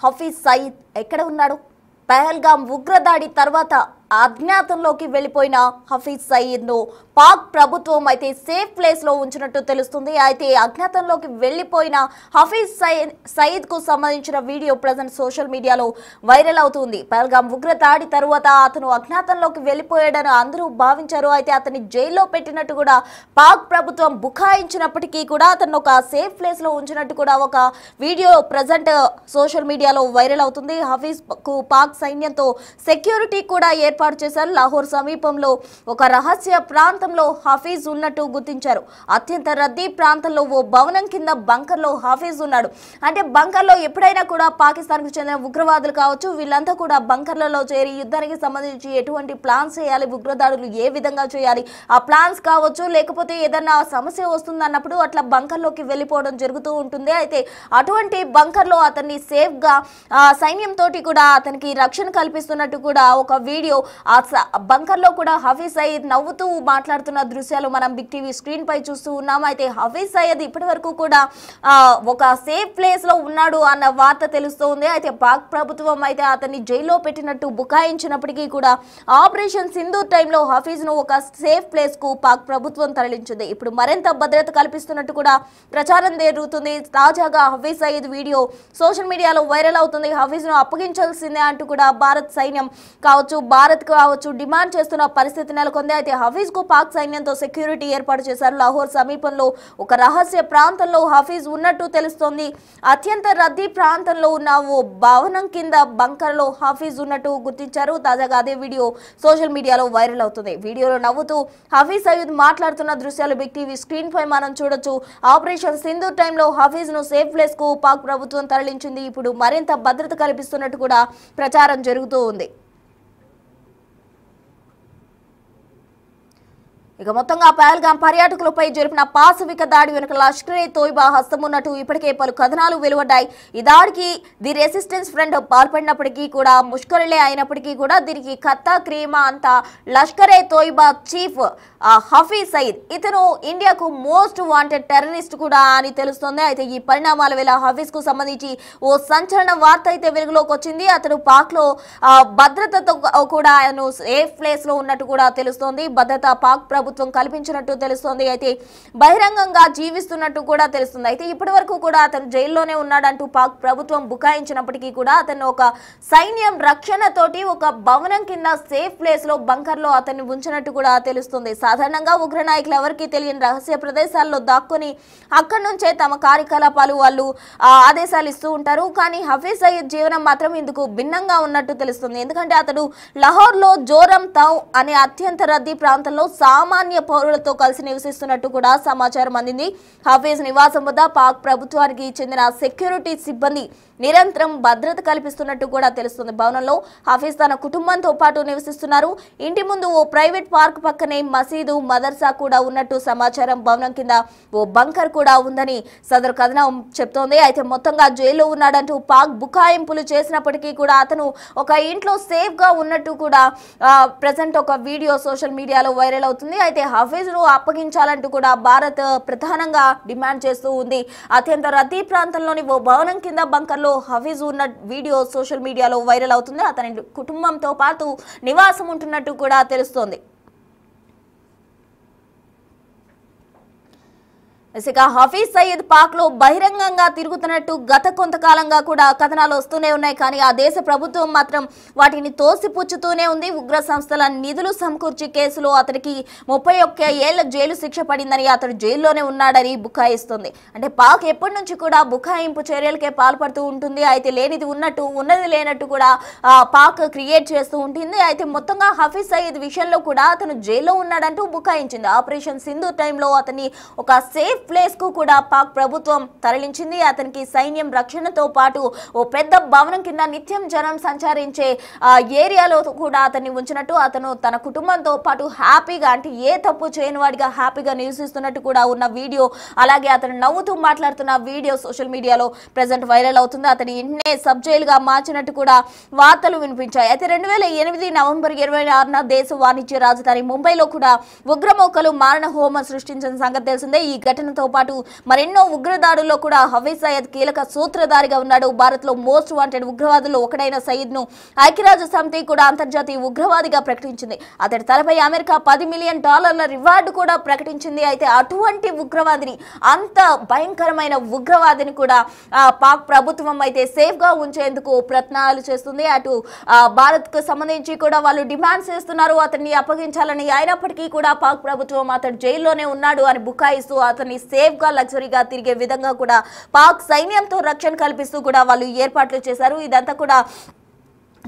హఫీజ్ సయీద్ ఎక్కడ ఉన్నాడు? పహల్గాం ఉగ్రదాడి తర్వాత అజ్ఞాతంలోకి వెళ్లిపోయిన హఫీజ్ సయీద్ ను పాక్ ప్రభుత్వం అయితే సేఫ్ ప్లేస్ లో ఉంచినట్టు తెలుస్తుంది. అయితే అజ్ఞాతంలోకి వెళ్లిపోయిన హఫీజ్ సయీద్ కు సంబంధించిన వీడియో ప్రజెంట్ సోషల్ మీడియాలో వైరల్ అవుతుంది. పహల్గాం ఉగ్రదాడి తర్వాత అతను అజ్ఞాతంలోకి వెళ్లిపోయాడని అందరూ భావించారు. అయితే అతన్ని జైల్లో పెట్టినట్టు కూడా పాక్ ప్రభుత్వం బుకాయించినప్పటికీ కూడా అతను ఒక సేఫ్ ప్లేస్ లో ఉంచినట్టు కూడా ఒక వీడియో ప్రజెంట్ సోషల్ మీడియాలో వైరల్ అవుతుంది. హఫీజ్ కు పాక్ సైన్యంతో సెక్యూరిటీ కూడా ఏర్పాటు చేశారు. లాహోర్ సమీపంలో ఒక రహస్య ప్రాంతంలో హఫీజ్ ఉన్నట్టు గుర్తించారు. అత్యంత రద్దీ ప్రాంతంలో ఓ భవనం కింద బంకర్లో హఫీజ్ ఉన్నాడు. అంటే బంకర్లో ఎప్పుడైనా కూడా పాకిస్తాన్కు చెందిన ఉగ్రవాదులు కావచ్చు, వీళ్ళంతా కూడా బంకర్లలో చేరి యుద్ధానికి సంబంధించి ఎటువంటి ప్లాన్స్ చేయాలి, ఉగ్రదాడులు ఏ విధంగా చేయాలి, ఆ ప్లాన్స్ కావచ్చు, లేకపోతే ఏదన్నా సమస్య వస్తుంది అన్నప్పుడు అట్లా బంకర్లోకి వెళ్ళిపోవడం జరుగుతూ ఉంటుంది. అయితే అటువంటి బంకర్లో అతన్ని సేఫ్ గా సైన్యంతో కూడా అతనికి రక్షణ కల్పిస్తున్నట్టు కూడా ఒక వీడియో ఆ బంకర్ లో కూడా హఫీజ్ సయీద్ నవ్వుతూ మాట్లాడుతున్న దృశ్యాలు మనం బిగ్ టీవీ స్క్రీన్ పై చూస్తూ ఉన్నాం. అయితే హఫీజ్ సయీద్ ఇప్పటి వరకు కూడా ఒక సేఫ్ ప్లేస్ లో ఉన్నాడు అన్న వార్త తెలుస్తోంది. అయితే పాక్ ప్రభుత్వం అయితే అతన్ని జైల్లో పెట్టినట్టు బుకాయించినప్పటికీ కూడా ఆపరేషన్ సింధూర్ టైంలో హఫీజ్ ను ఒక సేఫ్ ప్లేస్ కు పాక్ ప్రభుత్వం తరలించింది. ఇప్పుడు మరింత భద్రత కల్పిస్తున్నట్టు కూడా ప్రచారం జరుగుతుంది. తాజాగా హఫీజ్ సయీద్ వీడియో సోషల్ మీడియాలో వైరల్ అవుతుంది. హఫీజ్ ను అప్పగించాల్సిందే అంటూ కూడా భారత్ సైన్యం కావచ్చు డిమాండ్ చేస్తున్న పరిస్థితి నెలకొంది. అయితే హఫీజ్ కు పాక్ సైన్యంతో సెక్యూరిటీ ఏర్పాటు చేశారు. లాహోర్ సమీపంలో ఒక రహస్య ప్రాంతంలో హఫీజ్ ఉన్నట్టు తెలుస్తోంది. అత్యంత రద్దీ ప్రాంతంలో ఉన్న ఓ భవనం కింద బంకర్ లో హఫీజ్ ఉన్నట్టు గుర్తించారు. తాజాగా అదే వీడియో సోషల్ మీడియాలో వైరల్ అవుతుంది. వీడియోలో నవ్వుతూ హఫీజ్ సయీద్ మాట్లాడుతున్న దృశ్యాలు బిగ్ టీవీ స్క్రీన్ పై మనం చూడొచ్చు. ఆపరేషన్ సింధూర్ టైంలో హఫీజ్ ను సేఫ్ ప్లేస్ కు పాక్ ప్రభుత్వం తరలించింది. ఇప్పుడు మరింత భద్రత కల్పిస్తున్నట్టు కూడా ప్రచారం జరుగుతూ ఉంది. ఇక మొత్తంగా పహల్గాం పర్యాటకులపై జరిపిన పాశవిక దాడి వెనుక లష్కర్ ఏ తోయిబా హస్తం ఉన్నట్టు ఇప్పటికే పలు కథనాలు వెలువడ్డాయి. ఈ దాడికి ది రెసిస్టెన్స్ ఫ్రంట్ పాల్పడినప్పటికీ కూడా ముష్కరులే అయినప్పటికీ కూడా దీనికి కత్తా క్రీమా అంతా లష్కర్ ఏ తోయిబా చీఫ్ హఫీజ్ సయీద్. ఇతను ఇండియాకు మోస్ట్ వాంటెడ్ టెర్రరిస్ట్ కూడా అని తెలుస్తోంది. అయితే ఈ పరిణామాల వేళ హఫీజ్ కు సంబంధించి ఓ సంచలన వార్త అయితే వెలుగులోకి వచ్చింది. అతను పాక్ లో భద్రతతో కూడా ఆయన సేఫ్ ప్లేస్ లో ఉన్నట్టు కూడా తెలుస్తోంది. భద్రత పాక్ ప్రభుత్వం కల్పించినట్టు తెలుస్తోంది. అయితే బహిరంగంగా జీవిస్తున్నట్టు కూడా తెలుస్తుంది. అయితే ఇప్పటి వరకు కూడా అతను జైల్లోనే ఉన్నాడంటూ పాక్ ప్రభుత్వం బుకాయించినప్పటికీ కూడా అతను ఒక సైన్యం రక్షణతోటి ఒక భవనం కింద సేఫ్ ప్లేస్ లో బంకర్ లో అతన్ని ఉంచినట్టు కూడా తెలుస్తుంది. సాధారణంగా ఉగ్ర నాయకులు ఎవరికి తెలియని రహస్య ప్రదేశాల్లో దాక్కుని అక్కడి నుంచే తమ కార్యకలాపాలు వాళ్ళు ఆదేశాలు ఇస్తూ ఉంటారు. కానీ హఫీజ్ సయీద్ జీవనం మాత్రం ఇందుకు భిన్నంగా ఉన్నట్టు తెలుస్తుంది. ఎందుకంటే అతడు లాహోర్ లో జోరం తౌ అనే అత్యంత రద్దీ ప్రాంతంలో సామాన్య పౌరులతో కలిసి నివసిస్తున్నట్టు కూడా సమాచారం అందింది. హఫీజ్ నివాసం వద్ద పాక్ ప్రభుత్వానికి చెందిన సెక్యూరిటీ సిబ్బంది నిరంతరం భద్రత కల్పిస్తున్నట్టు కూడా తెలుస్తుంది. భవనంలో హఫీజ్ తన కుటుంబంతో పాటు నివసిస్తున్నారు. ఇంటి ముందు ఓ ప్రైవేట్ పార్క్ పక్కనే మసీదు, మదర్సా కూడా ఉన్నట్టు సమాచారం. భవనం కింద ఓ బంకర్ కూడా ఉందని సదరు కథనం చెప్తోంది. అయితే మొత్తంగా జైల్లో ఉన్నాడంటూ పాక్ బుకాయింపులు చేసినప్పటికీ కూడా అతను ఒక ఇంట్లో సేఫ్ గా ఉన్నట్టు కూడా ప్రెసెంట్ ఒక వీడియో సోషల్ మీడియాలో వైరల్ అవుతుంది. అయితే హఫీజ్ ను అప్పగించాలంటూ కూడా భారత్ ప్రధానంగా డిమాండ్ చేస్తూ ఉంది. అత్యంత రద్దీ ప్రాంతంలోని ఓ భవనం కింద బంకర్ హఫీజ్ ఉన్న వీడియో సోషల్ మీడియాలో వైరల్ అవుతుంది. అతని కుటుంబంతో పాటు నివాసం ఉంటున్నట్టు కూడా తెలుస్తోంది. ఇక హఫీజ్ సయీద్ పాక్ లో బహిరంగంగా తిరుగుతున్నట్టు గత కొంతకాలంగా కూడా కథనాలు వస్తూనే ఉన్నాయి. కానీ ఆ దేశ ప్రభుత్వం మాత్రం వాటిని తోసిపుచ్చుతూనే ఉంది. ఉగ్ర సంస్థల నిధులు సమకూర్చి కేసులో అతనికి 31 ఏళ్ల జైలు శిక్ష పడిందని, అతడు జైల్లోనే ఉన్నాడని బుకాయిస్తుంది. అంటే పాక్ ఎప్పటి నుంచి కూడా బుకాయింపు చర్యలకే పాల్పడుతూ ఉంటుంది. అయితే లేనిది ఉన్నట్టు, ఉన్నది లేనట్టు కూడా పాక్ క్రియేట్ చేస్తూ ఉంటుంది. అయితే మొత్తంగా హఫీజ్ సయీద్ విషయంలో కూడా అతను జైల్లో ఉన్నాడంటూ బుకాయించింది. ఆపరేషన్ సింధూర్ టైంలో అతన్ని ఒక సేఫ్ ప్లేస్ కు కూడా పాక్ ప్రభుత్వం తరలించింది. అతనికి సైన్యం రక్షణతో పాటు ఓ పెద్ద భవనం కింద నిత్యం జనం సంచరించే ఏరియాలో కూడా అతన్ని ఉంచినట్టు, అతను తన కుటుంబంతో పాటు హ్యాపీగా, అంటే ఏ తప్పు చేయని వాడిగా హ్యాపీగా నివసిస్తున్నట్టు కూడా ఉన్న వీడియో, అలాగే అతను నవ్వుతూ మాట్లాడుతున్న వీడియో సోషల్ మీడియాలో ప్రెజెంట్ వైరల్ అవుతుంది. అతని ఇంటినే సబ్ జైలుగా మార్చినట్టు కూడా వార్తలు వినిపించాయి. అయితే 2008 నవంబర్ 26న దేశ వాణిజ్య రాజధాని ముంబైలో కూడా ఉగ్రమూకలు మారణ హోమం సృష్టించిన సంగతి తెలిసిందే. ఈ ఘటన తో పాటు మరెన్నో ఉగ్రదాడుల్లో కూడా హఫీజ్ సయీద్ కీలక సూత్రధారిగా ఉన్నాడు. భారత్ లో మోస్ట్ వాంటెడ్ ఉగ్రవాదుల్లో ఒకడైన సయీద్ ను ఐక్యరాజ్య సమితి కూడా అంతర్జాతీయ ఉగ్రవాదిగా ప్రకటించింది. అతడి తలపై అమెరికా $10 మిలియన్ రివార్డు కూడా ప్రకటించింది. అయితే అటువంటి ఉగ్రవాదిని, అంత భయంకరమైన ఉగ్రవాదిని కూడా పాక్ ప్రభుత్వం అయితే సేఫ్ గా ఉంచేందుకు ప్రయత్నాలు చేస్తుంది. అటు భారత్ కు సంబంధించి కూడా వాళ్ళు డిమాండ్స్ చేస్తున్నారు అతన్ని అప్పగించాలని. అయినప్పటికీ కూడా పాక్ ప్రభుత్వం అతడు జైల్లోనే ఉన్నాడు అని బుకాయిస్తూ అతన్ని సేఫ్ గా లగ్జరీగా తిరిగే విధంగా కూడా పాక్ సైన్యంతో రక్షణ కల్పిస్తూ కూడా వాళ్ళు ఏర్పాట్లు చేశారు. ఇదంతా కూడా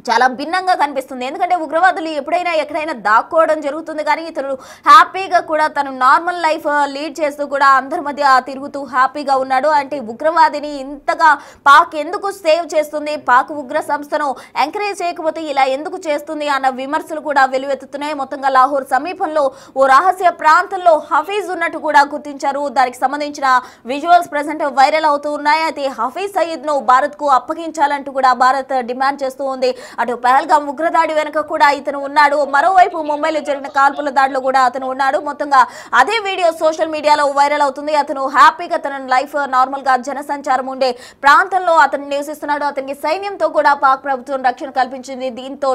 చాలా భిన్నంగా కనిపిస్తుంది. ఎందుకంటే ఉగ్రవాదులు ఎప్పుడైనా ఎక్కడైనా దాక్కోవడం జరుగుతుంది, కానీ ఇతను హ్యాపీగా కూడా తను నార్మల్ లైఫ్ లీడ్ చేస్తూ కూడా అందరి మధ్య తిరుగుతూ హ్యాపీగా ఉన్నాడు. అంటే ఉగ్రవాదిని ఇంతగా పాక్ ఎందుకు సేవ్ చేస్తుంది, పాక్ ఉగ్ర సంస్థను ఎంకరేజ్ చేయకపోతే ఇలా ఎందుకు చేస్తుంది అన్న విమర్శలు కూడా వెలువెత్తుతున్నాయి. మొత్తంగా లాహోర్ సమీపంలో ఓ రహస్య ప్రాంతంలో హఫీజ్ ఉన్నట్టు కూడా గుర్తించారు. దానికి సంబంధించిన విజువల్స్ ప్రెసెంట్ వైరల్ అవుతూ ఉన్నాయి. అయితే హఫీజ్ సయీద్ ను భారత్ కు అప్పగించాలంటూ కూడా భారత్ డిమాండ్ చేస్తూ ఉంది. అటు పహల్గాం ఉగ్రదాడి వెనుక కూడా ఇతను ఉన్నాడు. మరోవైపు ముంబైలో జరిగిన కాల్పుల దాడిలో కూడా అతను ఉన్నాడు. మొత్తంగా అదే వీడియో సోషల్ మీడియాలో వైరల్ అవుతుంది. అతను హ్యాపీగా తన లైఫ్ నార్మల్ గా జనసంచారం ఉండే ప్రాంతంలో అతను నివసిస్తున్నాడు. అతనికి సైన్యంతో కూడా పాక్ ప్రభుత్వం రక్షణ కల్పించింది. దీంతో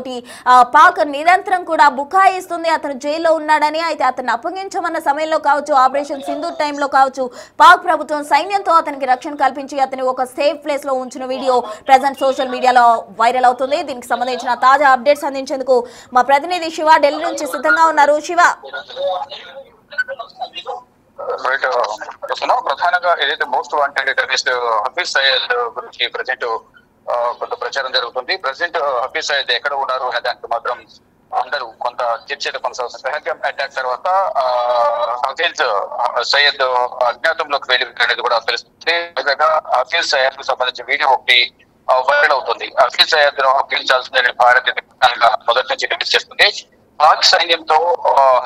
పాక్ నిరంతరం కూడా బుకాయిస్తుంది అతను జైల్లో ఉన్నాడని. అయితే అతన్ని అప్పగించమన్న సమయంలో కావచ్చు, ఆపరేషన్ సింధూర్ టైంలో కావచ్చు, పాక్ ప్రభుత్వం సైన్యంతో అతనికి రక్షణ కల్పించి అతని ఒక సేఫ్ ప్లేస్ లో ఉంచిన వీడియో ప్రజెంట్ సోషల్ మీడియాలో వైరల్ అవుతుంది. దీనికి సంబంధించిన తాజా అప్డేట్స్ అందించేందుకు మా ప్రతినిధి శివ ఢిల్లీ నుంచి సిద్ధంగా ఉన్నారు. శివ, ప్రధానంగా ఏదైతే most wanted terrorist Hafiz Saeed గురించి ప్రజెంట్ కొంత ప్రచారం జరుగుతుంది. ప్రజెంట్ హఫీజ్ సయీద్ ఎక్కడ ఉన్నారు అనే దానికి మాత్రం అందరూ కొంత చర్చలు కొనసాగుతుంది. పెహల్గాం అటాక్ తర్వాత హఫీజ్ సయీద్ అజ్ఞాతంలోకి వెళ్ళి అనేది కూడా తెలుస్తుంది. హఫీజ్ సయీద్ కు సంబంధించిన వీడియో ఒకటి వైరల్ అవుతుంది. హఫీజ్ సయీద్ ను అప్పగించాల్సిందని భారత్ మొదటి నుంచి రిలీజ్ చేస్తుంది. పాక్ సైన్యంతో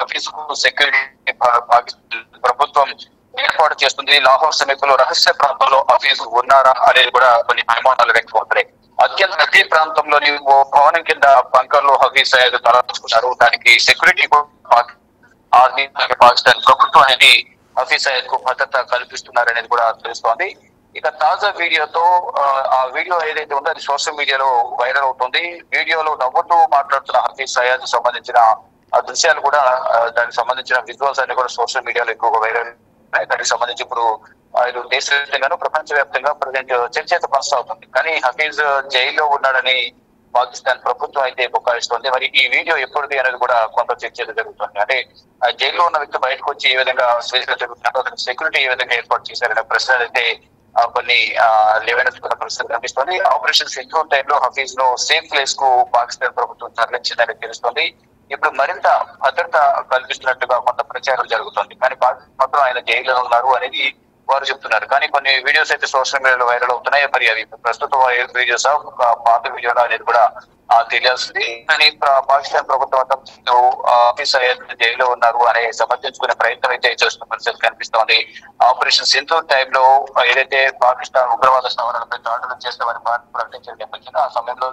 హఫీజ్ కు సెక్యూరిటీ పాకిస్తాన్ ప్రభుత్వం ఏర్పాటు చేస్తుంది. లాహోర్ సమీపంలో రహస్య ప్రాంతంలో హఫీజ్ ఉన్నారా అనేది కూడా కొన్ని అనుమానాలు వ్యక్తమవుతున్నాయి. అత్యంత నదీ ప్రాంతంలోని ఓ భవనం కింద బంకర్ లో హఫీజ్ సయీద్ తలచుకున్నారు. దానికి సెక్యూరిటీ ఆర్మీ పాకిస్తాన్ ప్రభుత్వం అనేది హఫీజ్ సయీద్ కు భద్రత కల్పిస్తున్నారనేది కూడా తెలుస్తోంది. ఇక తాజా వీడియోతో ఆ వీడియో ఏదైతే ఉందో అది సోషల్ మీడియాలో వైరల్ అవుతుంది. వీడియోలో నవ్వుతూ మాట్లాడుతున్న హఫీజ్ సయీద్ సంబంధించిన ఆ దృశ్యాలు కూడా, దానికి సంబంధించిన విజువల్స్ అన్ని కూడా సోషల్ మీడియాలో ఎక్కువగా వైరల్ ఉన్నాయి. దానికి సంబంధించి ఇప్పుడు దేశవ్యాప్తంగాను ప్రపంచ వ్యాప్తంగా ప్రజెంట్ చర్చ అయితే కొనసాగుతుంది. కానీ హఫీజ్ జైల్లో ఉన్నాడని పాకిస్తాన్ ప్రభుత్వం అయితే బుకాయిస్తోంది. మరి ఈ వీడియో ఎప్పటిది అనేది కూడా కొంత చర్చ జరుగుతుంది. అంటే జైల్లో ఉన్న వ్యక్తి బయటకు వచ్చి ఏ విధంగా స్వేచ్ఛగా జరుగుతున్నారో, అతనికి సెక్యూరిటీ ఏ విధంగా ఏర్పాటు చేశారనే ప్రశ్నలు అయితే కొన్ని లేవనెత్తుకున్న పరిస్థితి కనిపిస్తోంది. ఆపరేషన్ సింధూర్ టైంలో హఫీజ్ ను సేఫ్ ప్లేస్ కు పాకిస్తాన్ ప్రభుత్వం తరలించిందని తెలుస్తోంది. ఇప్పుడు మరింత భద్రత కల్పిస్తున్నట్టుగా కొంత ప్రచారం జరుగుతుంది. కానీ మాత్రం ఆయన జైల్లో ఉన్నారు అనేది వారు చెప్తున్నారు. కానీ కొన్ని వీడియోస్ అయితే సోషల్ మీడియాలో వైరల్ అవుతున్నాయి. మరి అవి ప్రస్తుతం వీడియోస్ పాత వీడియోలు అనేది కూడా తెలియాల్సింది. కానీ పాకిస్తాన్ ప్రభుత్వం హఫీజ్ సయీద్ జైల్లో ఉన్నారు అనే సమర్థించుకునే ప్రయత్నం అయితే చేస్తున్న పరిస్థితి కనిపిస్తోంది. ఆపరేషన్ సింధూర్ టైంలో ఏదైతే పాకిస్తాన్ ఉగ్రవాద స్థావరాలపై దాడులు చేస్తామని భారత్ ప్రకటించిన నేపథ్యంలో ఆ సమయంలో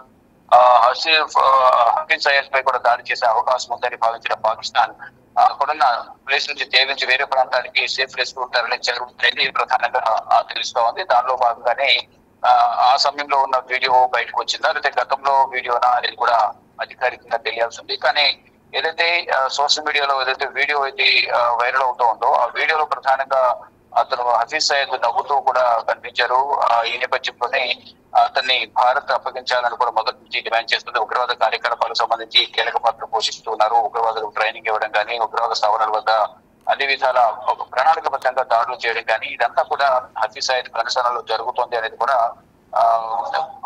హఫీజ్ సయీద్ పై కూడా దాడి చేసే అవకాశం ఉందని భావించిన పాకిస్తాన్ అక్కడున్న ప్లేస్ నుంచి తేలించి వేరే ప్రాంతానికి సేఫ్ ప్లేస్ కు తరలించారు అనేది ప్రధానంగా తెలుస్తా ఉంది. దానిలో భాగంగానే ఆ సమయంలో ఉన్న వీడియో బయటకు వచ్చిందా లేకపోతే గతంలో వీడియోనా అనేది కూడా అధికారికంగా తెలియాల్సింది. కానీ ఏదైతే సోషల్ మీడియాలో ఏదైతే వీడియో అయితే వైరల్ అవుతూ ఉందో ఆ వీడియోలో ప్రధానంగా అతను హఫీజ్ సయీద్ నవ్వుతూ కూడా కనిపించారు. ఈ నేపథ్యంలోనే అతన్ని భారత్ అప్పగించాలని కూడా మొదటి నుంచి డిమాండ్ చేస్తుంది. ఉగ్రవాద కార్యకలాపాలకు సంబంధించి కీలక పాత్ర పోషిస్తున్నారు. ఉగ్రవాదులకు ట్రైనింగ్ ఇవ్వడం కానీ, ఉగ్రవాద స్థావరాల వద్ద అన్ని విధాల ప్రణాళికబద్ధంగా దాడులు చేయడం కానీ ఇదంతా కూడా హఫీజ్ సయీద్ కనుసరణలో జరుగుతుంది అనేది కూడా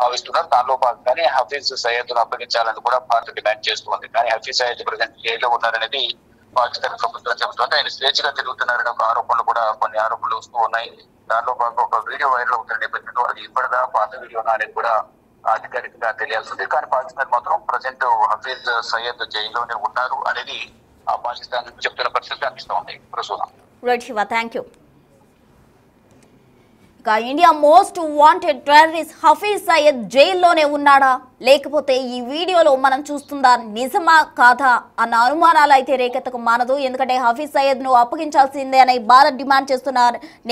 భావిస్తున్నారు. దానిలో భాగంగానే హఫీజ్ సయీద్ ను అప్పగించాలని కూడా భారత్ డిమాండ్ చేస్తుంది. కానీ హఫీజ్ సయీద్ ప్రజెంట్ జైల్లో ఉన్నారనేది పాకిస్తాన్ ప్రభుత్వం చెబుతోంది. ఆయన స్వేచ్ఛగా తిరుగుతున్నారనే ఒక ఆరోపణలు కూడా కొన్ని ఆరోపణలు వస్తూ ఉన్నాయి. దానిలో భాగంగా ఒక వీడియో వైరల్ అవుతున్న నేపథ్యంలో అది ఇప్పటిదా పాత వీడియోనా అనేది కూడా అధికారికంగా తెలియాల్సింది. కానీ పాకిస్తాన్ మాత్రం ప్రజెంట్ హఫీజ్ సయీద్ జైల్లోనే ఉన్నారు అనేది పాకిస్తాన్ చెప్తున్న పరిస్థితి కనిపిస్తూ ఉంది. ప్రస్తుతం రైట్ శివ, థ్యాంక్ యూ. ఇక India most wanted terrorist Hafiz Saeed జైల్లోనే ఉన్నాడా? లేకపోతే ఈ వీడియోలో మనం చూస్తుందా నిజమా కాదా అన్న అనుమానాలు అయితే రేకెత్తకు మానదు. ఎందుకంటే హఫీజ్ సయ్యద్ ను అప్పగించాల్సిందే అని భారత్ డిమాండ్ చేస్తున్న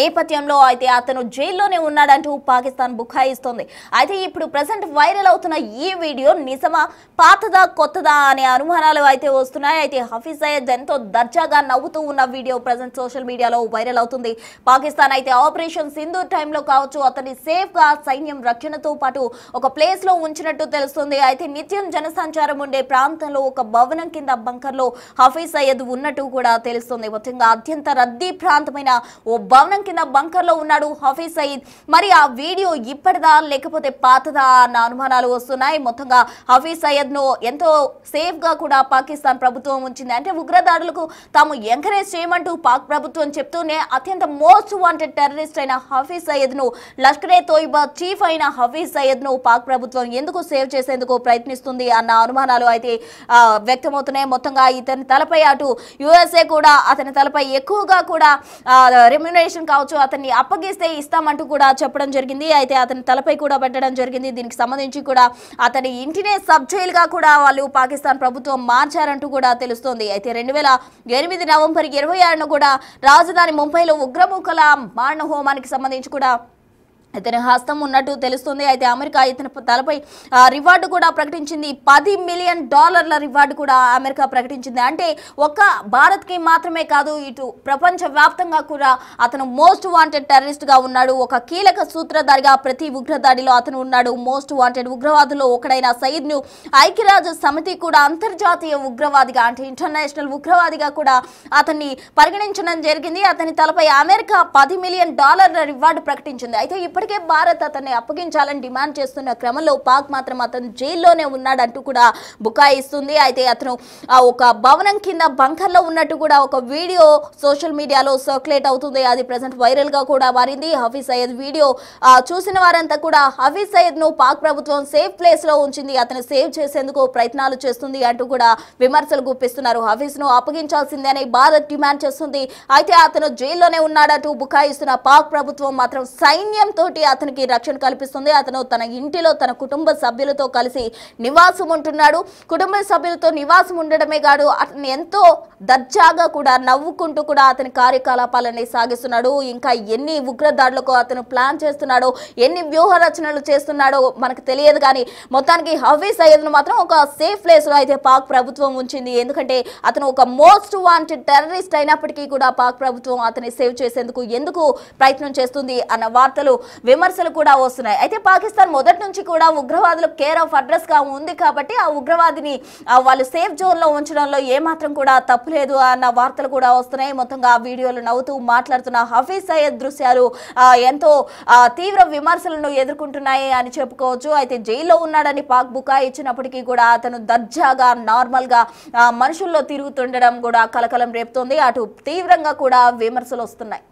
నేపథ్యంలో అయితే అతను జైల్లోనే ఉన్నాడంటూ పాకిస్తాన్ బుకాయిస్తోంది. అయితే ఇప్పుడు ప్రజెంట్ వైరల్ అవుతున్న ఈ వీడియో నిజమా, పాతదా, కొత్తదా అనే అనుమానాలు అయితే వస్తున్నాయి. అయితే హఫీజ్ సయ్యద్ ఎంతో దర్జాగా నవ్వుతూ ఉన్న వీడియో ప్రజెంట్ సోషల్ మీడియాలో వైరల్ అవుతుంది. పాకిస్తాన్ అయితే ఆపరేషన్ సింధూర్ టైంలో కావచ్చు అతన్ని సేఫ్ గా సైన్యం రక్షణతో పాటు ఒక ప్లేస్ లో ఉంచినట్టు తెలుస్తుంది. అయితే నిత్యం జనసంచారం ఉండే ప్రాంతంలో ఒక భవనం కింద బంకర్ లో హఫీజ్ సయ్యద్ ఉన్నట్టు కూడా తెలుస్తుంది. మొత్తంగా అత్యంత రద్దీ ప్రాంతమైన ఓ భవనం కింద బంకర్ లో ఉన్నాడు హఫీజ్ సయ్యద్. మరి ఆ వీడియో ఇప్పటిదా లేకపోతే పాతదా అన్న అనుమానాలు వస్తున్నాయి. మొత్తంగా హఫీజ్ సయ్యద్ ను ఎంతో సేఫ్ గా కూడా పాకిస్తాన్ ప్రభుత్వం ఉంచింది. అంటే ఉగ్రదాడులకు తాము ఎంకరేజ్ చేయమంటూ పాక్ ప్రభుత్వం చెప్తూనే అత్యంత మోస్ట్ వాంటెడ్ టెర్రరిస్ట్ అయిన హఫీజ్ సయ్యద్ ను, లష్కరే తోయిబా చీఫ్ అయిన హఫీజ్ సయ్యద్ ను పాక్ ప్రభుత్వం ఎందుకు సేవ్ చేసేందుకు ప్రయత్నిస్తుంది అన్న అనుమానాలు అయితే వ్యక్తమవుతున్నాయి. మొత్తంగా ఇతని తలపై అటు యుఎస్ఏ కూడా అతని తలపై ఎక్కువగా కూడా రెమ్యునరేషన్ కావచ్చు అతన్ని అప్పగిస్తే ఇస్తామంటూ కూడా చెప్పడం జరిగింది. అయితే అతని తలపై కూడా పెట్టడం జరిగింది. దీనికి సంబంధించి కూడా అతని ఇంటినే సబ్ జైల్ గా కూడా వాళ్ళు పాకిస్తాన్ ప్రభుత్వం మార్చారంటూ కూడా తెలుస్తోంది. అయితే 2008 నవంబర్ 26న కూడా రాజధాని ముంబైలో ఉగ్రమూకల మారణ హోమానికి సంబంధించి కూడా ఇతని హస్తం ఉన్నట్టు తెలుస్తుంది. అయితే అమెరికా ఇతని తలపై రివార్డు కూడా ప్రకటించింది. $10 మిలియన్ రివార్డు కూడా అమెరికా ప్రకటించింది. అంటే ఒక్క భారత్ కి మాత్రమే కాదు, ఇటు ప్రపంచ వ్యాప్తంగా కూడా అతను మోస్ట్ వాంటెడ్ టెర్రరిస్ట్ గా ఉన్నాడు. ఒక కీలక సూత్రధారిగా ప్రతి ఉగ్రదాడిలో అతను ఉన్నాడు. మోస్ట్ వాంటెడ్ ఉగ్రవాదుల్లో ఒకడైన సయీద్ ను ఐక్యరాజ్య సమితి కూడా అంతర్జాతీయ ఉగ్రవాదిగా అంటే ఇంటర్నేషనల్ ఉగ్రవాదిగా కూడా అతన్ని పరిగణించడం జరిగింది. అతని తలపై అమెరికా $10 మిలియన్ రివార్డు ప్రకటించింది. అయితే ఇప్పటికే భారత్ అతన్ని అప్పగించాలని డిమాండ్ చేస్తున్న క్రమంలో పాక్ మాత్రం అతను జైల్లోనే ఉన్నాడంటూ కూడా బుకాయిస్తుంది. అయితే అతను ఒక భవనం కింద బంకర్ లో ఉన్నట్టు కూడా ఒక వీడియో సోషల్ మీడియాలో సర్క్యులేట్ అవుతుంది. అది ప్రెసెంట్ వైరల్ గా కూడా మారింది. హఫీజ్ సయ్యద్ వీడియో చూసిన వారంతా కూడా హఫీజ్ సయ్యద్ ను పాక్ ప్రభుత్వం సేఫ్ ప్లేస్ లో ఉంచింది, అతను సేవ్ చేసేందుకు ప్రయత్నాలు చేస్తుంది అంటూ కూడా విమర్శలు గుప్పిస్తున్నారు. హఫీజ్ ను అప్పగించాల్సిందే అని భారత్ డిమాండ్ చేస్తుంది. అయితే అతను జైల్లోనే ఉన్నాడంటూ బుకాయిస్తున్న పాక్ ప్రభుత్వం మాత్రం సైన్యంతో అతనికి రక్షణ కల్పిస్తుంది. అతను తన ఇంటిలో తన కుటుంబ సభ్యులతో కలిసి నివాసం ఉంటున్నాడు. కుటుంబ సభ్యులతో నివాసం ఉండడమే కాదు అతను ఎంతో దర్జాగా కూడా నవ్వుకుంటూ కూడా అతని కార్యకలాపాలని సాగిస్తున్నాడు. ఇంకా ఎన్ని ఉగ్రదాడులకు అతను ప్లాన్ చేస్తున్నాడో, ఎన్ని వ్యూహ రచనలు చేస్తున్నాడో మనకు తెలియదు. కానీ మొత్తానికి హఫీజ్ సయ్యద్ ను మాత్రం ఒక సేఫ్ ప్లేస్ లో అయితే పాక్ ప్రభుత్వం ఉంచింది. ఎందుకంటే అతను ఒక మోస్ట్ వాంటెడ్ టెర్రరిస్ట్ అయినప్పటికీ కూడా పాక్ ప్రభుత్వం అతన్ని సేవ్ చేసేందుకు ఎందుకు ప్రయత్నం చేస్తుంది అన్న వార్తలు విమర్శలు కూడా వస్తున్నాయి. అయితే పాకిస్తాన్ మొదటి నుంచి కూడా ఉగ్రవాదులు కేర్ ఆఫ్ అడ్రస్ గా ఉంది కాబట్టి ఆ ఉగ్రవాదిని వాళ్ళు సేఫ్ జోన్ లో ఉంచడంలో ఏమాత్రం కూడా తప్పులేదు అన్న వార్తలు కూడా వస్తున్నాయి. మొత్తంగా ఆ వీడియోలు నవ్వుతూ మాట్లాడుతున్న హఫీజ్ సయ్యద్ దృశ్యాలు ఎంతో తీవ్ర విమర్శలను ఎదుర్కొంటున్నాయి అని చెప్పుకోవచ్చు. అయితే జైల్లో ఉన్నాడని పాక్ బుకాయి ఇచ్చినప్పటికీ కూడా అతను దర్జాగా నార్మల్ గా మనుషుల్లో తిరుగుతుండడం కూడా కలకలం రేపుతోంది. అటు తీవ్రంగా కూడా విమర్శలు వస్తున్నాయి.